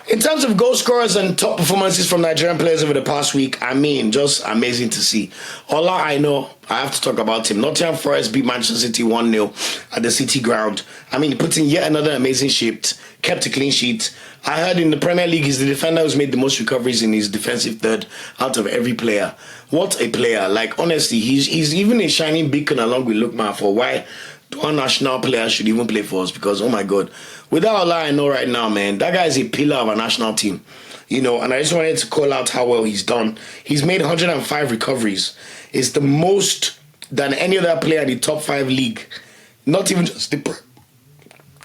In terms of goal scorers and top performances from Nigerian players over the past week, I mean, just amazing to see. Ola Aina, I have to talk about him. Nottingham Forest beat Manchester City 1-0 at the City ground. I mean, he put in yet another amazing shift, kept a clean sheet. I heard in the Premier League, he's the defender who's made the most recoveries in his defensive third out of every player. What a player. Like, honestly, he's even a shining beacon along with Lookman for why one national player should even play for us, because, oh my God, without Ola Aina right now, man, that guy is a pillar of a national team. You know, and I just wanted to call out how well he's done. He's made 105 recoveries. It's the most than any other player in the top 5 league. Not even just the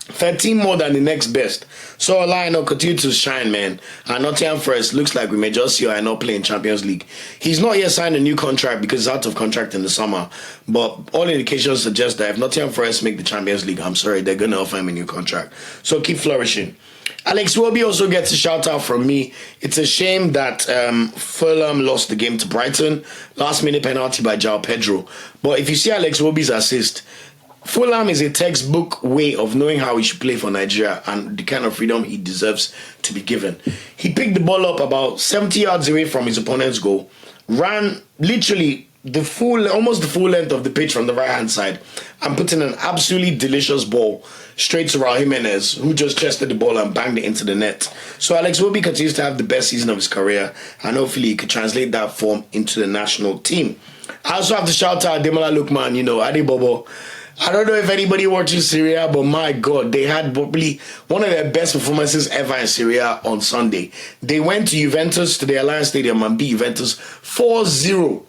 13 more than the next best. So Ola Aina continue to shine, man. And Nottingham Forest looks like we may just see Aina play in Champions League. He's not yet signed a new contract because he's out of contract in the summer. But all indications suggest that if Nottingham Forest make the Champions League, I'm sorry, they're going to offer him a new contract. So keep flourishing. Alex Iwobi also gets a shout out from me. It's a shame that Fulham lost the game to Brighton. Last minute penalty by João Pedro. But if you see Alex Iwobi's assist, Fulham is a textbook way of knowing how he should play for Nigeria and the kind of freedom he deserves to be given. He picked the ball up about 70 yards away from his opponent's goal, ran literally almost the full length of the pitch from the right-hand side, and put in an absolutely delicious ball straight to Raul Jimenez, who just chested the ball and banged it into the net. So Alex Iwobi continues to have the best season of his career, and hopefully he could translate that form into the national team. I also have to shout out Ademola Lookman, you know, Adebobo. I don't know if anybody watches Serie A, but my God, they had probably one of their best performances ever in Serie A on Sunday. They went to Juventus, to the Alliance Stadium, and beat Juventus 4-0.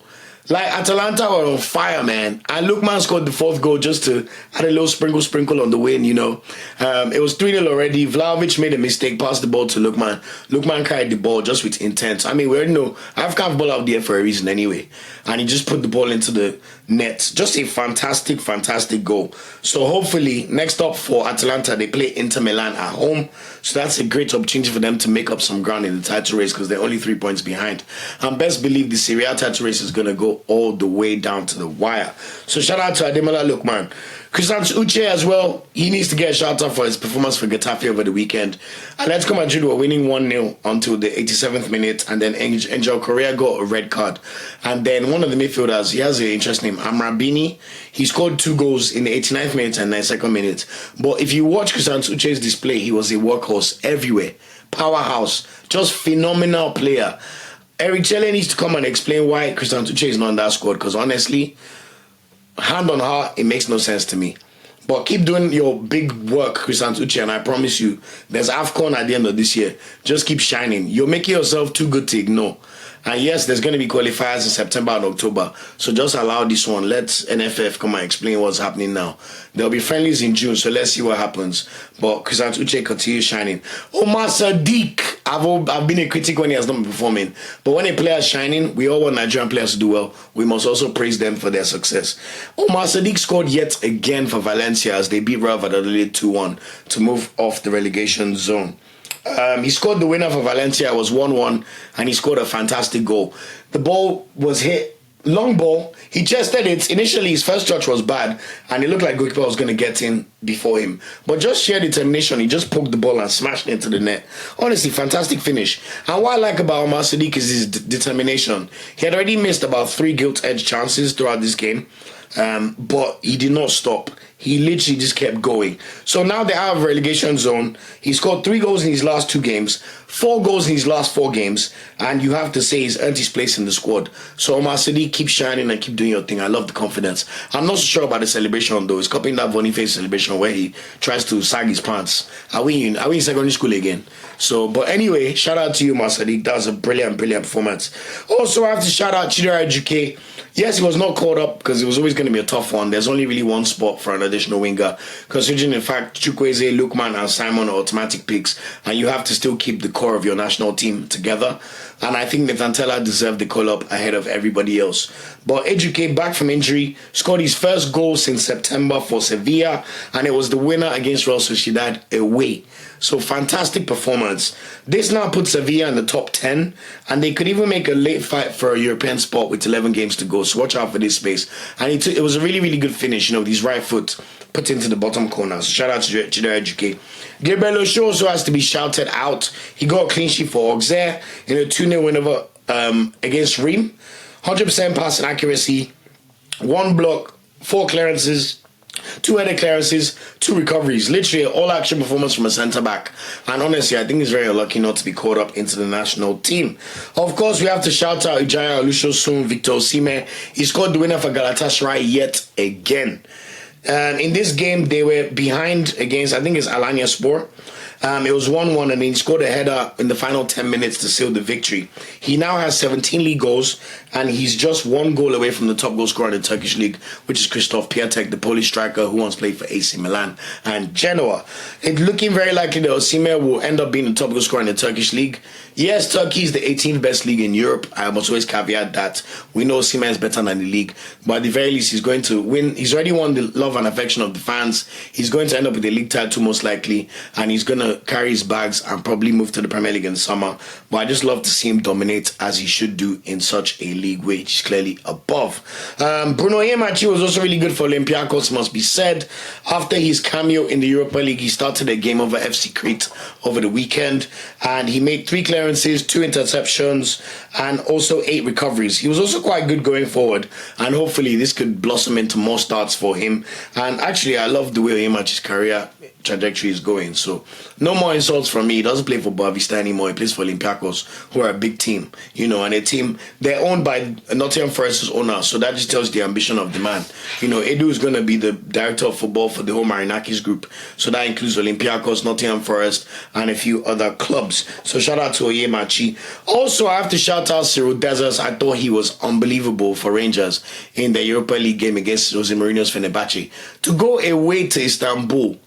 Like, Atalanta were on fire, man. And Lookman scored the 4th goal just to add a little sprinkle on the win, you know. It was 3-0 already. Vlahovic made a mistake, passed the ball to Lookman. Lookman carried the ball just with intent. I mean, we already know African football out there for a reason anyway. And he just put the ball into the net. Just a fantastic, fantastic goal. So hopefully, next up for Atalanta, they play Inter Milan at home. So that's a great opportunity for them to make up some ground in the title race because they're only 3 points behind. And best believe the Serie A title race is going to go all the way down to the wire. So shout out to Ademola Lookman. Christian Uche as well, he needs to get a shout out for his performance for Getafe over the weekend. Atletico Madrid were winning 1-0 until the 87th minute, and then Angel Correa got a red card. And then one of the midfielders, he has an interesting name, Amrabini. He scored 2 goals in the 89th minute and 92nd minute. But if you watch Christian Uche's display, he was a workhorse everywhere. Powerhouse, just phenomenal player. Eric Chelle needs to come and explain why Christian Uche is not in that squad, because honestly, hand on heart, it makes no sense to me. But keep doing your big work, Christian Uche, and I promise you, there's AFCON at the end of this year. Just keep shining. You're making yourself too good to ignore. And yes, there's going to be qualifiers in September and October. So just allow this one. Let NFF come and explain what's happening now. There'll be friendlies in June, so let's see what happens. But Christian Uche continues shining. Umar Sadiq, I've been a critic when he has not been performing. But when a player is shining, we all want Nigerian players to do well. We must also praise them for their success. Umar Sadiq scored yet again for Valencia as they beat Real Valladolid 2-1 to move off the relegation zone. He scored the winner for Valencia. It was 1-1, and he scored a fantastic goal. The ball was hit, long ball. He chested it. Initially, his first touch was bad, and it looked like goalkeeper was going to get in before him. But just sheer determination, he just poked the ball and smashed it into the net. Honestly, fantastic finish. And what I like about Umar Sadiq is his determination. He had already missed about 3 gilt-edged chances throughout this game, but he did not stop. He literally just kept going. So now they're out of relegation zone. He scored 3 goals in his last 2 games, 4 goals in his last 4 games, and you have to say he's earned his place in the squad. So Umar Sadiq, keep shining and keep doing your thing. I love the confidence. I'm not so sure about the celebration though. He's copying that Boniface celebration where he tries to sag his pants. Are we in secondary school again? So, but anyway, shout out to you, Umar Sadiq. That was a brilliant performance. Also, I have to shout out Chidera Ejuke. Yes, he was not called up because it was always going to be a tough one. There's only really one spot for an additional winger, considering in fact Chukwueze, Lookman and Simon are automatic picks, and you have to still keep the core of your national team together. And I think Nathan Tella deserved the call-up ahead of everybody else. But Ejuke, back from injury, scored his first goal since September for Sevilla, and it was the winner against Real Sociedad away. So fantastic performance. This now puts Sevilla in the top 10, and they could even make a late fight for a European spot with 11 games to go. So watch out for this space. And it was a really, really good finish, you know, with his right foot. put into the bottom corner. So shout out to Chidera Juke. Gabriel Osho also has to be shouted out. He got a clean sheet for Auxerre in a 2-0 win over against Reims. 100% passing accuracy, 1 block, 4 clearances, 2 headed clearances, 2 recoveries. Literally an all-action performance from a centre-back. And honestly, I think he's very unlucky not to be called up into the national team. Of course, we have to shout out Ijaya Olusosun, Victor Osimhen. He scored the winner for Galatasaray yet again. And in this game, they were behind against, I think it's Alanyaspor. It was 1-1, and then he scored a header in the final 10 minutes to seal the victory. He now has 17 league goals, and he's just 1 goal away from the top goal scorer in the Turkish league, which is Krzysztof Piatek, the Polish striker who once played for AC Milan and Genoa. It's looking very likely that Osimhen will end up being the top goal scorer in the Turkish league. Yes, Turkey is the 18th best league in Europe. I must always caveat that. We know Osimhen is better than the league, but at the very least, he's going to win. He's already won the love and affection of the fans. He's going to end up with the league title most likely, and he's going to carry his bags and probably move to the Premier League in the summer. But I just love to see him dominate as he should do in such a league which is clearly above. Bruno Yemachi was also really good for Olympiacos, must be said. After his cameo in the Europa League, he started a game over FC Crete over the weekend, and he made 3 clearances, 2 interceptions, and also 8 recoveries. He was also quite good going forward, and hopefully this could blossom into more starts for him. And actually, I love the way Yemachi's career trajectory is going. So no more insults from me. He doesn't play for Boavista anymore. He plays for Olympiacos, who are a big team, and a team, they're owned by Nottingham Forest's owner. So that just tells you the ambition of the man. Edu is going to be the director of football for the whole Marinakis group. So that includes Olympiacos, Nottingham Forest, and a few other clubs. So shout out to Oyemachi. Also, I have to shout out Cyril Dessers. I thought he was unbelievable for Rangers in the Europa League game against Jose Mourinho's Fenerbahce. To go away to Istanbul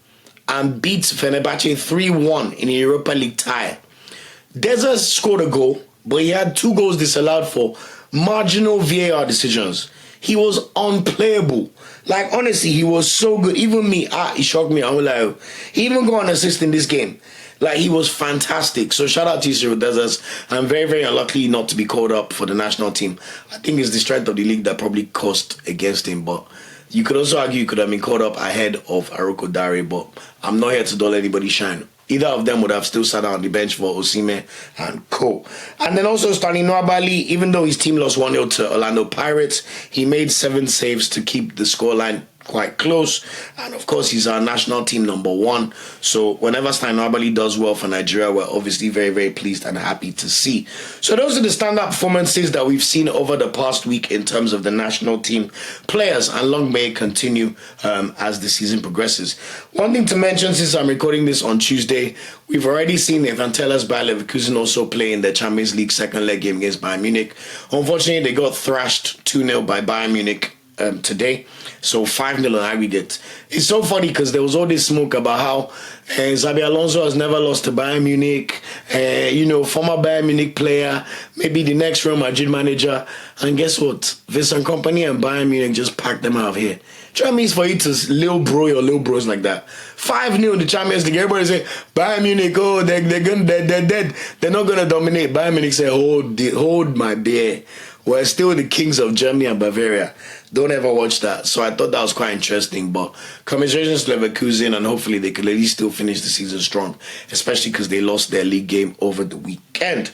and beat Fenerbahce 3-1 in a Europa League tie. Dessers scored a goal, but he had 2 goals disallowed for marginal VAR decisions. He was unplayable. Like, honestly, he was so good. Even me, he shocked me. I'm like, he even got an assist in this game. Like, he was fantastic. So shout out to Cyril Dessers. I'm very, very unlucky not to be called up for the national team. I think it's the strength of the league that probably cost against him, but you could also argue he could have been called up ahead of Aroko Dare, but I'm not here to dull anybody shine. Either of them would have still sat on the bench for Osimhen and co. And then also Stanley Nwabali, even though his team lost 1-0 to Orlando Pirates, he made 7 saves to keep the scoreline quite close. And of course, he's our national team number 1. So whenever Stan Nwabali does well for Nigeria, we're obviously very, very pleased and happy to see. So those are the standout performances that we've seen over the past week in terms of the national team players, and long may it continue as the season progresses. One thing to mention, since I'm recording this on Tuesday, we've already seen Nathan Teller's Bayer Leverkusen also play in the Champions League second leg game against Bayern Munich. Unfortunately, they got thrashed 2-0 by Bayern Munich today, so 5-0 in aggregate. It's so funny because there was all this smoke about how Xabi Alonso has never lost to Bayern Munich, former Bayern Munich player, maybe the next Real Madrid manager, and guess what? Vincent Kompany and Bayern Munich just packed them out of here. Do you know what it means for you to little bro your little bros like that? 5-0 in the Champions League. Everybody say Bayern Munich, they're dead. They're not gonna dominate. Bayern Munich say, hold my beer. We're still the kings of Germany and Bavaria. Don't ever watch that. So I thought that was quite interesting. But commiserations to Leverkusen, and hopefully they could at least still finish the season strong, especially because they lost their league game over the weekend.